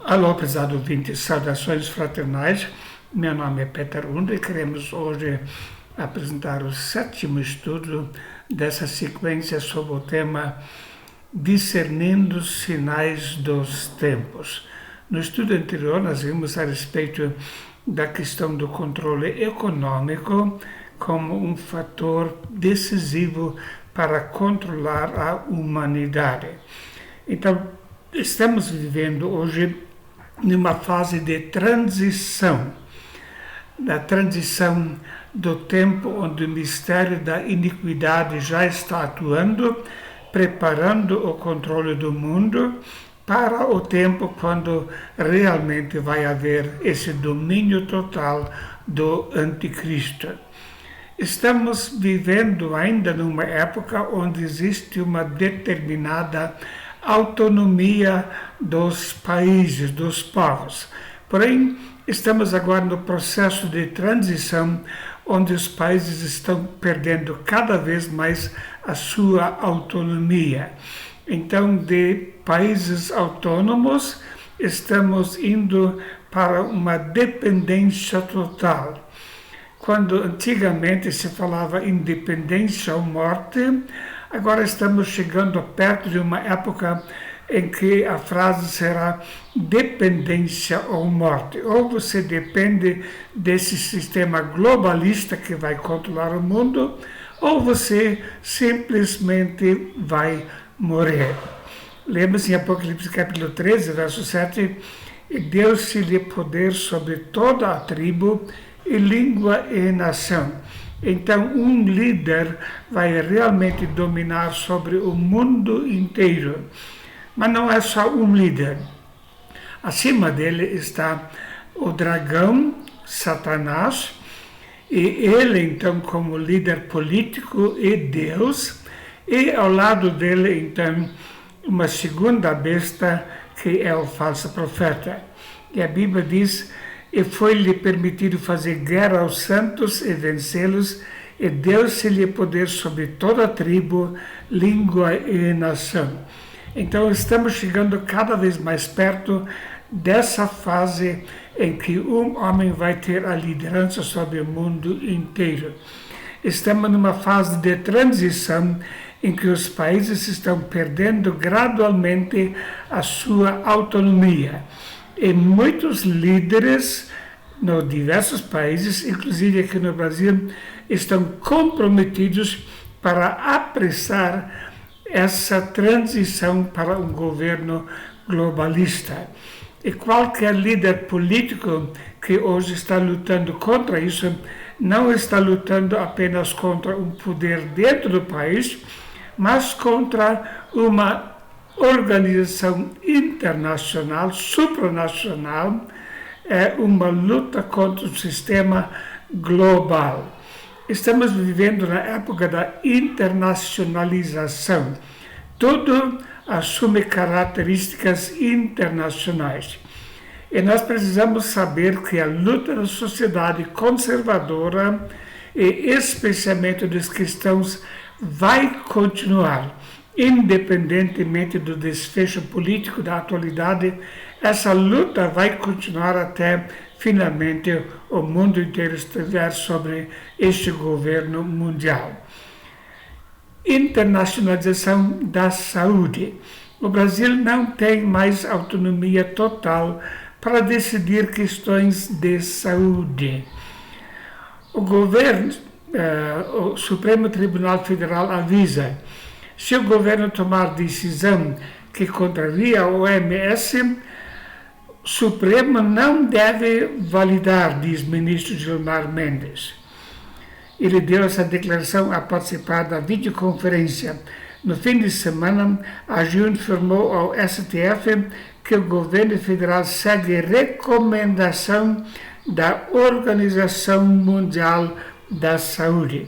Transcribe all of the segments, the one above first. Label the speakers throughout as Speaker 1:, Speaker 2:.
Speaker 1: Alô, prezado ouvinte, saudações fraternais. Meu nome é Peter Unda e queremos hoje apresentar o 7º estudo dessa sequência sobre o tema Discernindo os Sinais dos Tempos. No estudo anterior, nós vimos a respeito da questão do controle econômico como um fator decisivo para controlar a humanidade. Então, estamos vivendo hoje numa fase de transição, da transição do tempo onde o mistério da iniquidade já está atuando, preparando o controle do mundo para o tempo quando realmente vai haver esse domínio total do anticristo. Estamos vivendo ainda numa época onde existe uma determinada autonomia dos países, dos povos. Porém, estamos agora no processo de transição, onde os países estão perdendo cada vez mais a sua autonomia. Então, de países autônomos, estamos indo para uma dependência total. Quando antigamente se falava independência ou morte, agora estamos chegando perto de uma época em que a frase será dependência ou morte. Ou você depende desse sistema globalista que vai controlar o mundo, ou você simplesmente vai morrer. Lembra-se em Apocalipse capítulo 13, verso 7, e deu-se-lhe poder sobre toda a tribo e língua e nação. Então, um líder vai realmente dominar sobre o mundo inteiro. Mas não é só um líder. Acima dele está o dragão, Satanás, e ele, então, como líder político e Deus, e ao lado dele, então, uma segunda besta, que é o falso profeta. E a Bíblia diz: e foi-lhe permitido fazer guerra aos santos e vencê-los, e deu-se-lhe poder sobre toda a tribo, língua e nação. Então, estamos chegando cada vez mais perto dessa fase em que um homem vai ter a liderança sobre o mundo inteiro. Estamos numa fase de transição em que os países estão perdendo gradualmente a sua autonomia. E muitos líderes nos diversos países, inclusive aqui no Brasil, estão comprometidos para apressar essa transição para um governo globalista. E qualquer líder político que hoje está lutando contra isso, não está lutando apenas contra um poder dentro do país, mas contra uma organização internacional, supranacional, é uma luta contra o sistema global. Estamos vivendo na época da internacionalização. Tudo assume características internacionais. E nós precisamos saber que a luta da sociedade conservadora, e especialmente dos cristãos, vai continuar. Independentemente do desfecho político da atualidade, essa luta vai continuar até finalmente o mundo inteiro estiver sobre este governo mundial. Internacionalização da saúde. O Brasil não tem mais autonomia total para decidir questões de saúde. O governo, o Supremo Tribunal Federal avisa: se o governo tomar decisão que contraria a OMS, o Supremo não deve validar, diz o ministro Gilmar Mendes. Ele deu essa declaração a participar da videoconferência. No fim de semana, a AGU informou ao STF que o governo federal segue recomendação da Organização Mundial da Saúde.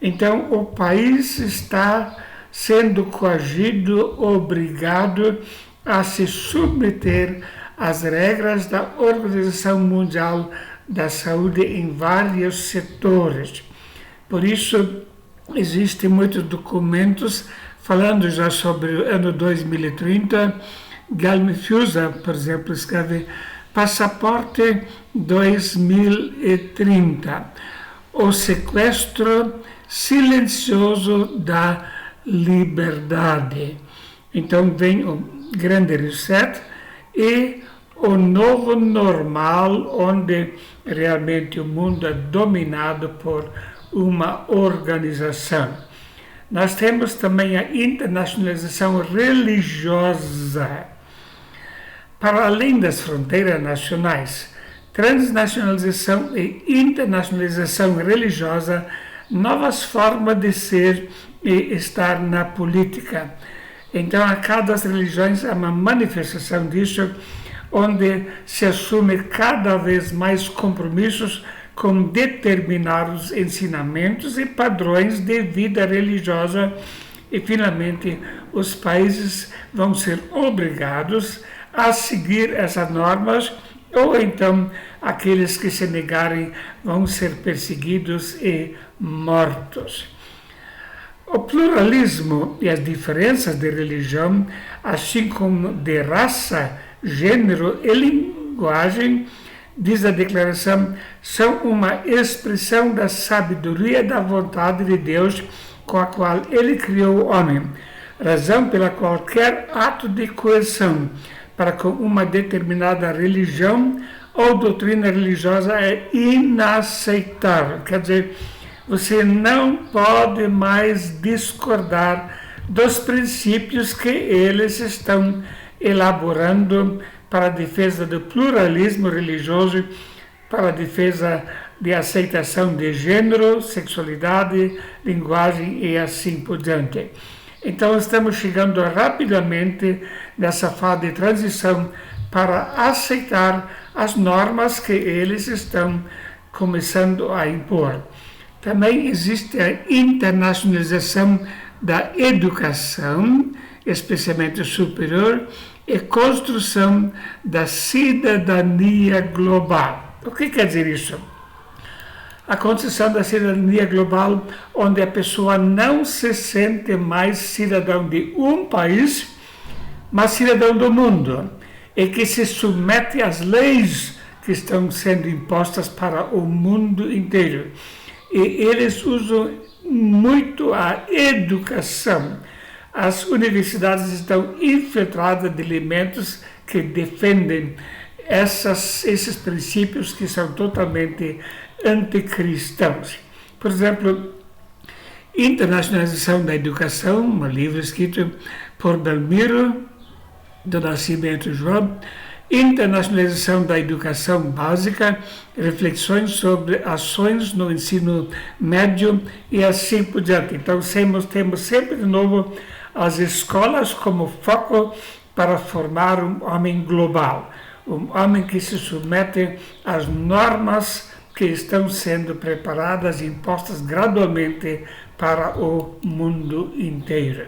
Speaker 1: Então, o país está sendo coagido, obrigado a se submeter às regras da Organização Mundial da Saúde em vários setores. Por isso, existem muitos documentos falando já sobre o ano 2030, Galmifusa, por exemplo, escreve Passaporte 2030, o sequestro silencioso da liberdade. Então vem o grande reset e o novo normal, onde realmente o mundo é dominado por uma organização. Nós temos também a internacionalização religiosa. Para além das fronteiras nacionais, transnacionalização e internacionalização religiosa, novas formas de ser e estar na política. Então, a cada religiões é uma manifestação disso, onde se assume cada vez mais compromissos com determinados ensinamentos e padrões de vida religiosa, e finalmente os países vão ser obrigados a seguir essas normas, ou então aqueles que se negarem vão ser perseguidos e mortos. O pluralismo e as diferenças de religião, assim como de raça, gênero e linguagem, diz a declaração, são uma expressão da sabedoria da vontade de Deus com a qual Ele criou o homem, razão pela qual qualquer ato de coerção para com uma determinada religião ou doutrina religiosa é inaceitável. Quer dizer, você não pode mais discordar dos princípios que eles estão elaborando para a defesa do pluralismo religioso, para a defesa de aceitação de gênero, sexualidade, linguagem e assim por diante. Então, estamos chegando rapidamente nessa fase de transição para aceitar as normas que eles estão começando a impor. Também existe a internacionalização da educação, especialmente superior, e construção da cidadania global. O que quer dizer isso? A construção da cidadania global, onde a pessoa não se sente mais cidadão de um país, mas cidadão do mundo, e que se submete às leis que estão sendo impostas para o mundo inteiro. E eles usam muito a educação. As universidades estão infiltradas de elementos que defendem esses princípios que são totalmente anticristãos. Por exemplo, Internacionalização da Educação, um livro escrito por Belmiro do Nascimento João, Internacionalização da Educação Básica, reflexões sobre ações no ensino médio e assim por diante. Então, temos sempre de novo as escolas como foco para formar um homem global, um homem que se submete às normas que estão sendo preparadas e impostas gradualmente para o mundo inteiro.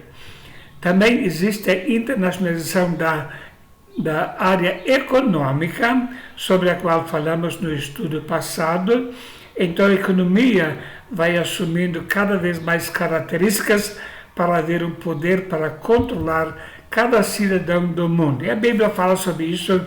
Speaker 1: Também existe a internacionalização da área econômica, sobre a qual falamos no estudo passado. Então, a economia vai assumindo cada vez mais características para haver um poder para controlar cada cidadão do mundo. E a Bíblia fala sobre isso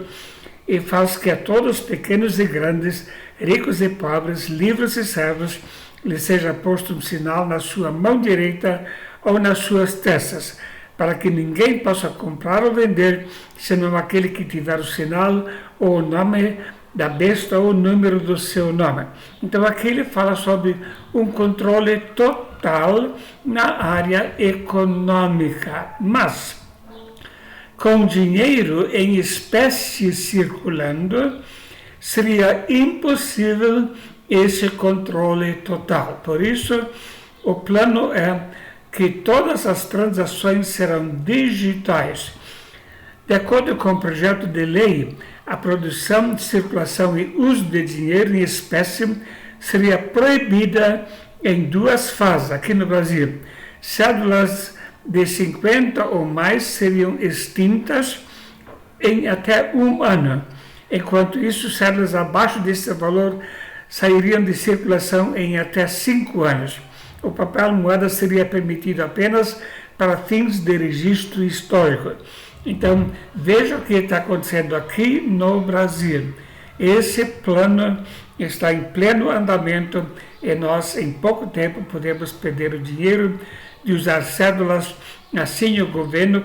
Speaker 1: e faz que a todos, pequenos e grandes, ricos e pobres, livres e servos, lhe seja posto um sinal na sua mão direita ou nas suas testas, para que ninguém possa comprar ou vender, senão aquele que tiver o sinal ou o nome da besta ou o número do seu nome. Então aqui ele fala sobre um controle total na área econômica, mas com dinheiro em espécie circulando, seria impossível esse controle total. Por isso, o plano é que todas as transações serão digitais. De acordo com o projeto de lei, a produção, circulação e uso de dinheiro em espécie seria proibida em duas fases aqui no Brasil. Cédulas de 50 ou mais seriam extintas em até um ano. Enquanto isso, cédulas abaixo desse valor sairiam de circulação em até 5 anos. O papel moeda seria permitido apenas para fins de registro histórico. Então, veja o que está acontecendo aqui no Brasil. Esse plano está em pleno andamento e nós, em pouco tempo, podemos perder o dinheiro de usar cédulas. Assim, o governo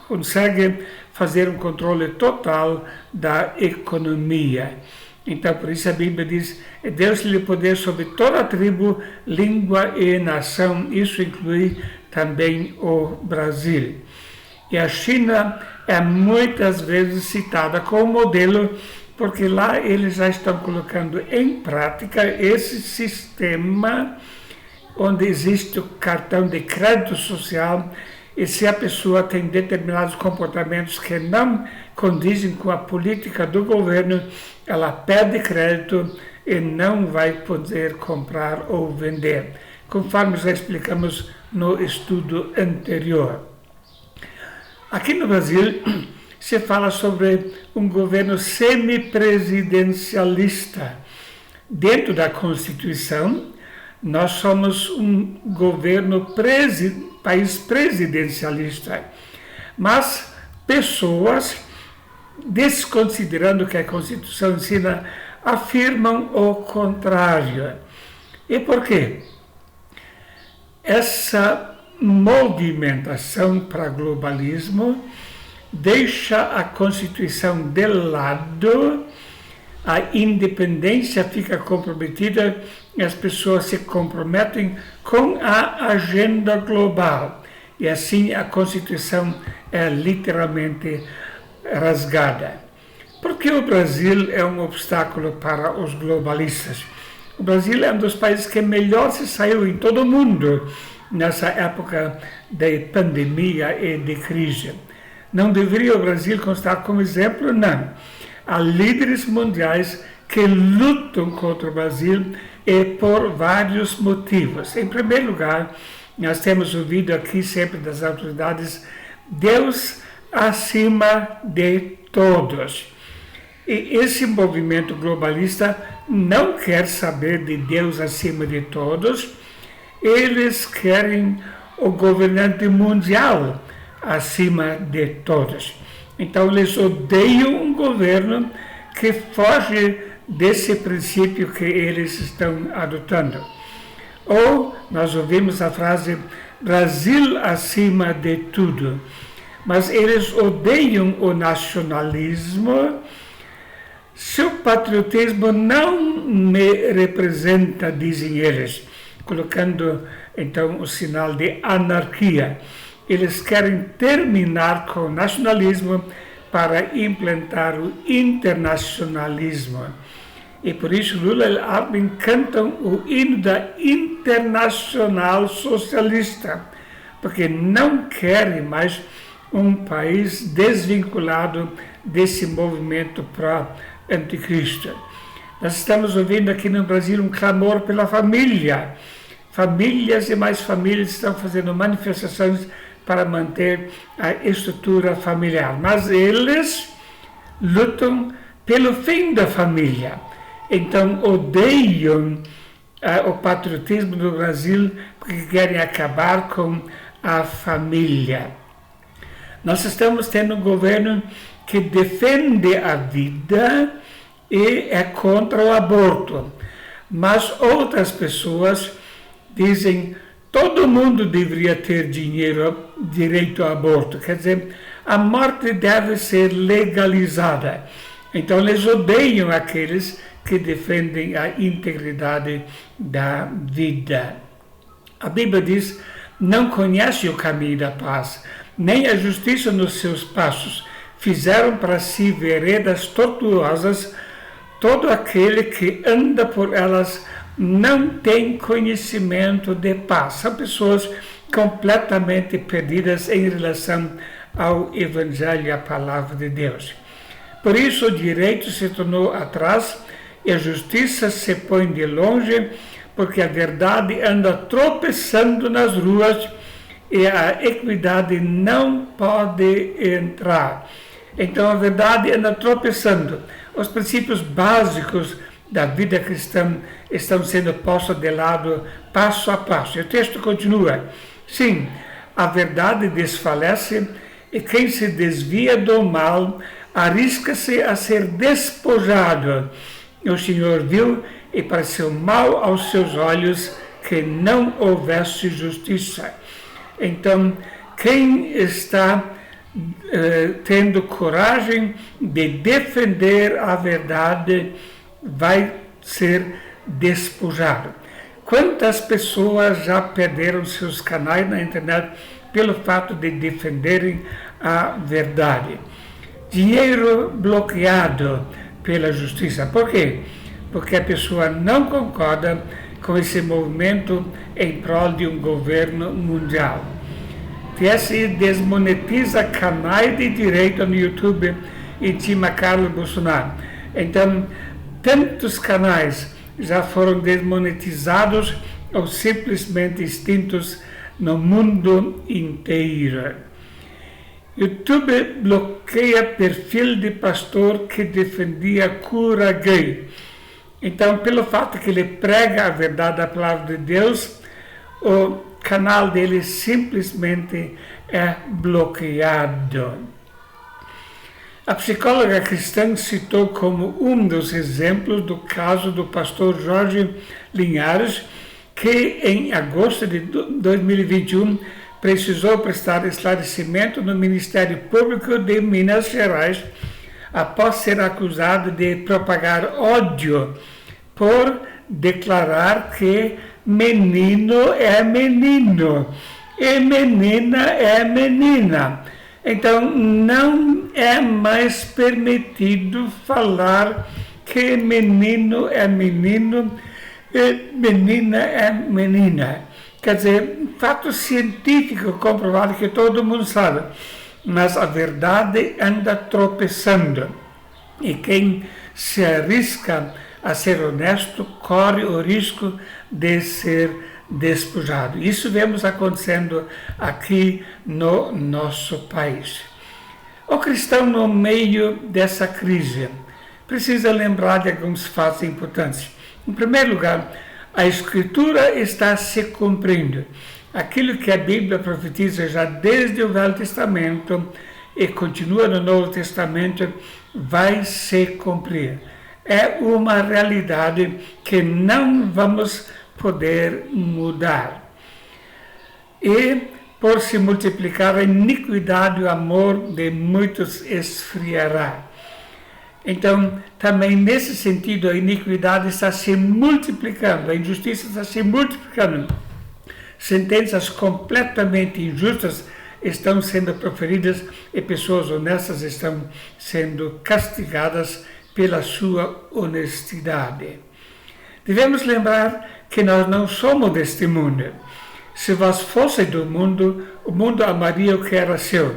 Speaker 1: consegue fazer um controle total da economia. Então, por isso a Bíblia diz: Deus-lhe poder sobre toda a tribo, língua e nação. Isso inclui também o Brasil. E a China é muitas vezes citada como modelo, porque lá eles já estão colocando em prática esse sistema onde existe o cartão de crédito social, e se a pessoa tem determinados comportamentos que não condizem com a política do governo, ela perde crédito e não vai poder comprar ou vender, conforme já explicamos no estudo anterior. Aqui no Brasil se fala sobre um governo semipresidencialista. Dentro da Constituição, nós somos um governo país presidencialista, mas pessoas, desconsiderando o que a Constituição ensina, afirmam o contrário. E por quê? Essa movimentação para globalismo deixa a Constituição de lado, a independência fica comprometida e as pessoas se comprometem com a agenda global. E assim a Constituição é literalmente rasgada. Por que o Brasil é um obstáculo para os globalistas? O Brasil é um dos países que melhor se saiu em todo o mundo nessa época de pandemia e de crise. Não deveria o Brasil constar como exemplo? Não. Há líderes mundiais que lutam contra o Brasil e por vários motivos. Em primeiro lugar, nós temos ouvido aqui sempre das autoridades: Deus acima de todos. E esse movimento globalista não quer saber de Deus acima de todos, eles querem o governante mundial acima de todos. Então eles odeiam um governo que foge desse princípio que eles estão adotando. Ou nós ouvimos a frase Brasil acima de tudo, mas eles odeiam o nacionalismo. Seu patriotismo não me representa, dizem eles, colocando então o sinal de anarquia. Eles querem terminar com o nacionalismo para implantar o internacionalismo. E por isso Lula e Alckmin cantam o hino da Internacional Socialista, porque não querem mais um país desvinculado desse movimento pró-anticristo. Nós estamos ouvindo aqui no Brasil um clamor pela família. Famílias e mais famílias estão fazendo manifestações para manter a estrutura familiar. Mas eles lutam pelo fim da família. Então odeiam o patriotismo do Brasil porque querem acabar com a família. Nós estamos tendo um governo que defende a vida e é contra o aborto. Mas outras pessoas dizem todo mundo deveria ter direito ao aborto. Quer dizer, a morte deve ser legalizada. Então eles odeiam aqueles que defendem a integridade da vida. A Bíblia diz: não conhece o caminho da paz, nem a justiça nos seus passos. Fizeram para si veredas tortuosas, todo aquele que anda por elas não tem conhecimento de paz. São pessoas completamente perdidas em relação ao Evangelho e à Palavra de Deus. Por isso o direito se tornou atrás e a justiça se põe de longe, porque a verdade anda tropeçando nas ruas e a equidade não pode entrar. Então a verdade anda tropeçando. Os princípios básicos da vida cristã estão sendo postos de lado passo a passo. E o texto continua: sim, a verdade desfalece e quem se desvia do mal arrisca-se a ser despojado. O Senhor viu e pareceu mal aos seus olhos que não houvesse justiça. Então, quem está tendo coragem de defender a verdade vai ser despojado. Quantas pessoas já perderam seus canais na internet pelo fato de defenderem a verdade? Dinheiro bloqueado pela justiça. Por quê? Porque a pessoa não concorda com esse movimento em prol de um governo mundial. TSE desmonetiza canais de direita no YouTube e intima Carlos Bolsonaro. Então, tantos canais já foram desmonetizados ou simplesmente extintos no mundo inteiro. YouTube bloqueia perfil de pastor que defendia cura gay. Então, pelo fato que ele prega a verdade da palavra de Deus, o canal dele simplesmente é bloqueado. A psicóloga cristã citou como um dos exemplos do caso do pastor Jorge Linhares, que em agosto de 2021 precisou prestar esclarecimento no Ministério Público de Minas Gerais após ser acusado de propagar ódio por declarar que menino é menino e menina é menina. Então, não é mais permitido falar que menino é menino e menina é menina. Quer dizer, fato científico comprovado que todo mundo sabe, mas a verdade anda tropeçando. E quem se arrisca a ser honesto corre o risco de ser despojado. Isso vemos acontecendo aqui no nosso país. O cristão, no meio dessa crise, precisa lembrar de alguns fatos importantes. Em primeiro lugar, a Escritura está se cumprindo. Aquilo que a Bíblia profetiza já desde o Velho Testamento e continua no Novo Testamento vai se cumprir. É uma realidade que não vamos poder mudar. E por se multiplicar a iniquidade, o amor de muitos esfriará. Então, também nesse sentido, a iniquidade está se multiplicando, a injustiça está se multiplicando. Sentenças completamente injustas estão sendo proferidas e pessoas honestas estão sendo castigadas pela sua honestidade. Devemos lembrar que nós não somos deste mundo. Se vós fosseis do mundo, o mundo amaria o que era seu.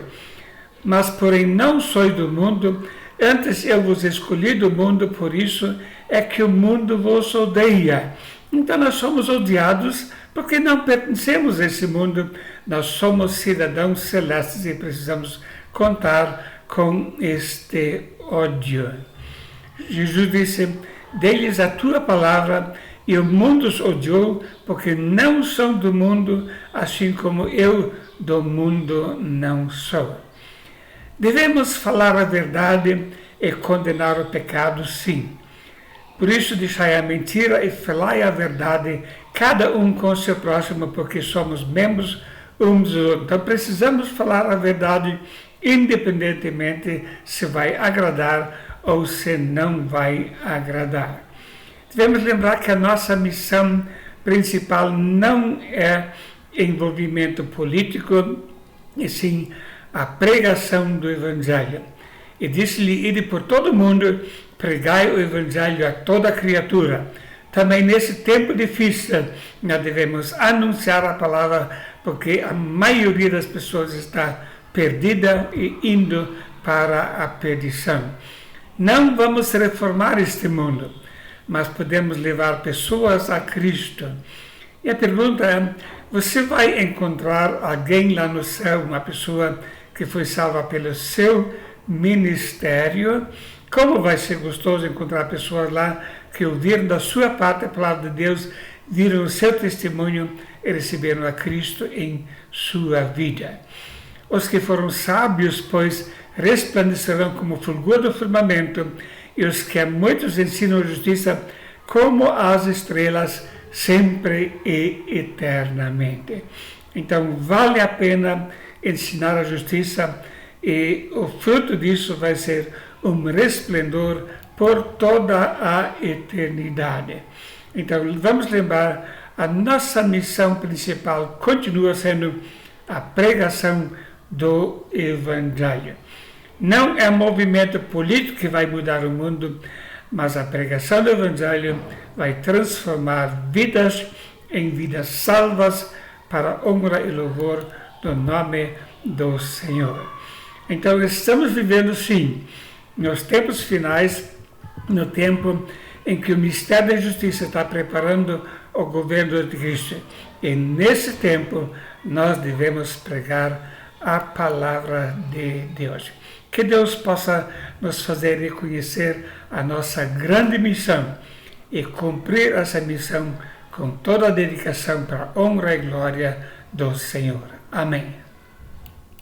Speaker 1: Mas, porém, não sois do mundo, antes eu vos escolhi do mundo, por isso é que o mundo vos odeia. Então nós somos odiados porque não pertencemos a esse mundo, nós somos cidadãos celestes e precisamos contar com este ódio. Jesus disse, dê-lhes a tua palavra, e o mundo os odiou, porque não são do mundo, assim como eu do mundo não sou. Devemos falar a verdade e condenar o pecado, sim. Por isso, deixai a mentira e falai a verdade, cada um com o seu próximo, porque somos membros uns dos outros. Então, precisamos falar a verdade, independentemente se vai agradar ou se não vai agradar. Devemos lembrar que a nossa missão principal não é envolvimento político, e sim a pregação do Evangelho. E disse-lhe, ide por todo o mundo, pregai o Evangelho a toda criatura. Também nesse tempo difícil, nós devemos anunciar a palavra, porque a maioria das pessoas está perdida e indo para a perdição. Não vamos reformar este mundo, mas podemos levar pessoas a Cristo. E a pergunta é, você vai encontrar alguém lá no céu, uma pessoa que foi salva pelo seu ministério? Como vai ser gostoso encontrar pessoas lá que ouviram da sua parte a palavra de Deus, viram o seu testemunho e receberam a Cristo em sua vida. Os que foram sábios, pois, resplandecerão como o fulgor do firmamento, e os que a muitos ensinam a justiça, como as estrelas, sempre e eternamente. Então, vale a pena ensinar a justiça, e o fruto disso vai ser um resplendor por toda a eternidade. Então, vamos lembrar, a nossa missão principal continua sendo a pregação do Evangelho. Não é um movimento político que vai mudar o mundo, mas a pregação do Evangelho vai transformar vidas em vidas salvas para a honra e louvor do nome do Senhor. Então, estamos vivendo, sim, nos tempos finais, no tempo em que o mistério da justiça está preparando o governo de Cristo. E nesse tempo, nós devemos pregar a palavra de Deus. Que Deus possa nos fazer reconhecer a nossa grande missão e cumprir essa missão com toda a dedicação para a honra e glória do Senhor. Amém.